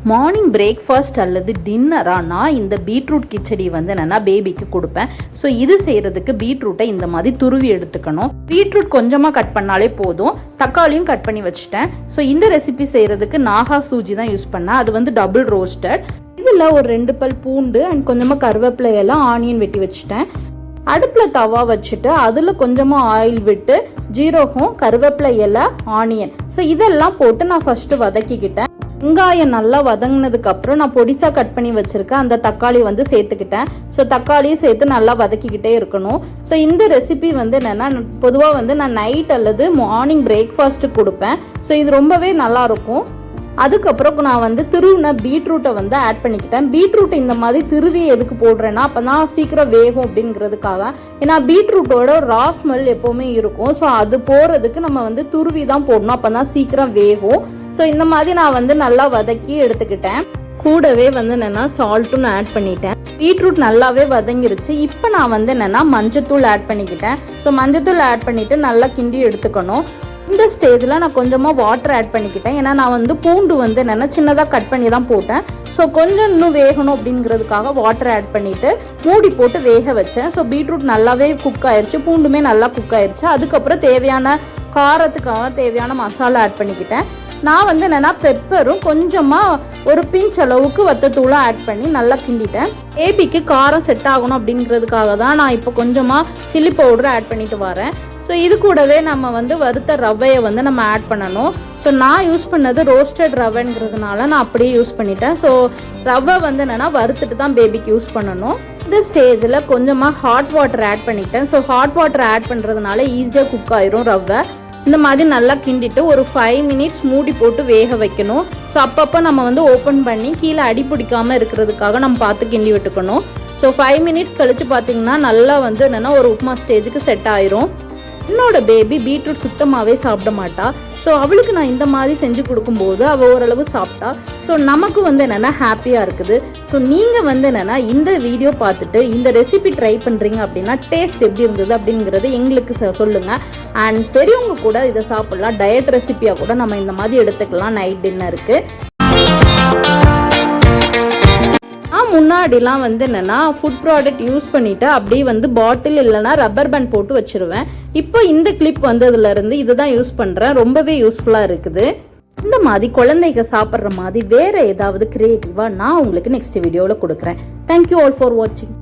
Morning breakfast அல்லது டின்னராக நான் இந்த பீட்ரூட் கிச்சடி வந்து என்னென்னா பேபிக்கு கொடுப்பேன். ஸோ இது செய்கிறதுக்கு பீட்ரூட்டை இந்த மாதிரி துருவி எடுத்துக்கணும். பீட்ரூட் கொஞ்சமாக கட் பண்ணாலே போதும். தக்காளியும் கட் பண்ணி வச்சுட்டேன். ஸோ இந்த ரெசிபி செய்கிறதுக்கு நாகா சூஜி தான் யூஸ் பண்ணேன். அது வந்து டபுள் ரோஸ்டட். இதில் ஒரு 2 பல் பூண்டு அண்ட் கொஞ்சமாக கருவேப்பிலையெல்லாம் ஆனியன் வெட்டி வச்சுட்டேன். அடுப்பில் தவா வச்சுட்டு அதில் கொஞ்சமாக ஆயில் விட்டு ஜீரகம், கருவேப்பிலை இலை, ஆனியன் ஸோ இதெல்லாம் போட்டு நான் ஃபஸ்ட்டு வதக்கிக்கிட்டேன். வெங்காயம் நல்லா வதங்கினதுக்கப்புறம் நான் பொடிசாக கட் பண்ணி வச்சுருக்கேன் அந்த தக்காளி வந்து சேர்த்துக்கிட்டேன். ஸோ தக்காளியும் சேர்த்து நல்லா வதக்கிக்கிட்டே இருக்கணும். ஸோ இந்த ரெசிபி வந்து என்னென்னா பொதுவாக வந்து நான் நைட் அல்லது மார்னிங் பிரேக்ஃபாஸ்ட்டு கொடுப்பேன். ஸோ இது ரொம்பவே நல்லாயிருக்கும். அதுக்கப்புறம் நான் வந்து திருவின பீட்ரூட்டை வந்து ஆட் பண்ணிக்கிட்டேன். பீட்ரூட் இந்த மாதிரி திருவி எதுக்கு போடுறேன்னா அப்போ தான் சீக்கிரம் வேகும் அப்படிங்கிறதுக்காக. ஏன்னா பீட்ரூட்டோட ரா ஸ்மெல் எப்போவுமே இருக்கும். ஸோ அது போகிறதுக்கு நம்ம வந்து துருவி தான் போடணும், அப்போ தான் சீக்கிரம் வேகும். ஸோ இந்த மாதிரி நான் வந்து நல்லா வதக்கி எடுத்துக்கிட்டேன். கூடவே வந்து என்னென்னா சால்ட்டும் நான் ஆட் பண்ணிட்டேன். பீட்ரூட் நல்லாவே வதங்கிருச்சு. இப்போ நான் வந்து என்னென்னா மஞ்சத்தூள் ஆட் பண்ணிக்கிட்டேன். ஸோ மஞ்சத்தூள் ஆட் பண்ணிவிட்டு நல்லா கிண்டி எடுத்துக்கணும். இந்த ஸ்டேஜில் நான் கொஞ்சமாக வாட்டர் ஆட் பண்ணிக்கிட்டேன். ஏன்னா நான் வந்து பூண்டு வந்து என்னென்னா சின்னதாக கட் பண்ணி தான் போட்டேன். ஸோ கொஞ்சம் இன்னும் வேகணும் அப்படிங்கிறதுக்காக வாட்டர் ஆட் பண்ணிவிட்டு மூடி போட்டு வேக வச்சேன். ஸோ பீட்ரூட் நல்லாவே குக் ஆயிடுச்சு, பூண்டுமே நல்லா குக் ஆயிடுச்சு. அதுக்கப்புறம் தேவையான காரத்துக்காக தேவையான மசாலா ஆட் பண்ணிக்கிட்டேன். நான் வந்து என்னென்னா பெப்பரும் கொஞ்சமாக ஒரு பிஞ்ச் அளவுக்கு வத்தத்தூளும் ஆட் பண்ணி நல்லா கிண்டிட்டேன். பேபிக்கு காரம் செட் ஆகணும் அப்படிங்கிறதுக்காக தான் நான் இப்போ கொஞ்சமாக சில்லி பவுடரை ஆட் பண்ணிட்டு வரேன். ஸோ இது கூடவே நம்ம வந்து வறுத்த ரவையை வந்து நம்ம ஆட் பண்ணணும். ஸோ நான் யூஸ் பண்ணது ரோஸ்டட் ரவைங்கிறதுனால நான் அப்படியே யூஸ் பண்ணிட்டேன். ஸோ ரவை வந்து என்னென்னா வறுத்துட்டு தான் பேபிக்கு யூஸ் பண்ணணும். இந்த ஸ்டேஜில் கொஞ்சமாக ஹாட் வாட்டர் ஆட் பண்ணிட்டேன். ஸோ ஹாட் வாட்டர் ஆட் பண்ணுறதுனால ஈஸியாக குக் ஆயிரும் ரவை. இந்த மாதிரி நல்லா கிண்டிட்டு ஒரு 5 மினிட்ஸ் மூடி போட்டு வேக வைக்கணும். ஸோ அப்பப்போ நம்ம வந்து ஓப்பன் பண்ணி கீழே அடி பிடிக்காமல் இருக்கிறதுக்காக நம்ம பார்த்து கிண்டி விட்டுக்கணும். ஸோ 5 மினிட்ஸ் கழித்து பார்த்திங்கன்னா நல்லா வந்து என்னென்னா ஒரு உப்புமா ஸ்டேஜுக்கு செட் ஆயிரும். என்னோட பேபி பீட்ரூட் சுத்தமாகவே சாப்பிட மாட்டா. ஸோ அவளுக்கு நான் இந்த மாதிரி செஞ்சு கொடுக்கும்போது அவள் ஓரளவு சாப்பிட்டா. ஸோ நமக்கு வந்து என்னென்னா ஹாப்பியாக இருக்குது. ஸோ நீங்கள் வந்து என்னென்னா இந்த வீடியோ பார்த்துட்டு இந்த ரெசிபி ட்ரை பண்ணுறீங்க அப்படின்னா டேஸ்ட் எப்படி இருந்தது அப்படிங்கிறது எங்களுக்கு சொல்லுங்கள். அண்ட் பெரியவங்க கூட இதை சாப்பிட்லாம். டயட் ரெசிபியாக கூட நம்ம இந்த மாதிரி எடுத்துக்கலாம் நைட் டின்னருக்கு. முன்னாடிலாம் வந்து என்னென்னா ஃபுட் ப்ராடக்ட் யூஸ் பண்ணிவிட்டு அப்படியே வந்து பாட்டில் இல்லைனா ரப்பர் பேண்ட் போட்டு வச்சுருவேன். இப்போ இந்த கிளிப் வந்ததுலேருந்து இதுதான் யூஸ் பண்ணுறேன். ரொம்பவே யூஸ்ஃபுல்லாக இருக்குது. இந்த மாதிரி குழந்தைங்க சாப்பிட்ற மாதிரி வேறு ஏதாவது க்ரியேட்டிவாக நான் உங்களுக்கு நெக்ஸ்ட் வீடியோவில் கொடுக்குறேன். தேங்க்யூ ஆல் ஃபார் வாட்சிங்.